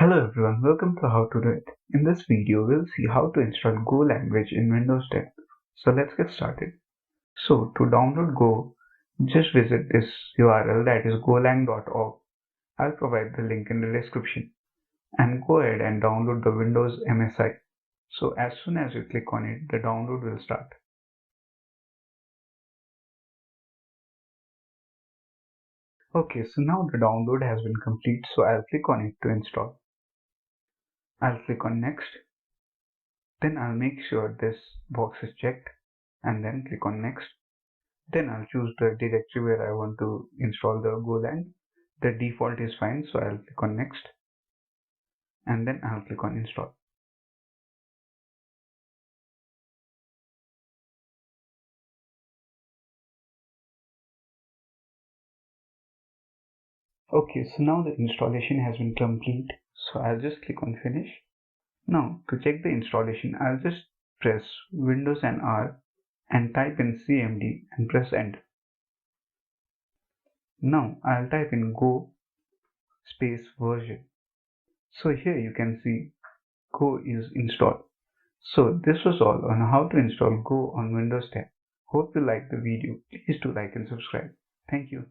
Hello everyone, welcome to How to Do It. In this video, we'll see how to install Go language in Windows 10. So let's get started. So to download Go, just visit this URL, that is golang.org. I'll provide the link in the description. And go ahead and download the Windows MSI. So as soon as you click on it, the download will start. Okay, so now the download has been complete, so I'll click on it to install. I'll click on next. Then I'll make sure this box is checked and then click on next. Then I'll choose the directory where I want to install the Golang. The default is fine, so I'll click on next and then I'll click on install. Okay, so now the installation has been complete, so I'll just click on finish. Now to check the installation, I'll just press Windows and R and type in cmd and press enter. Now I'll type in go space version. So here you can see Go is installed. So this was all on how to install Go on Windows 10. Hope you liked the video. Please do like and subscribe. Thank you.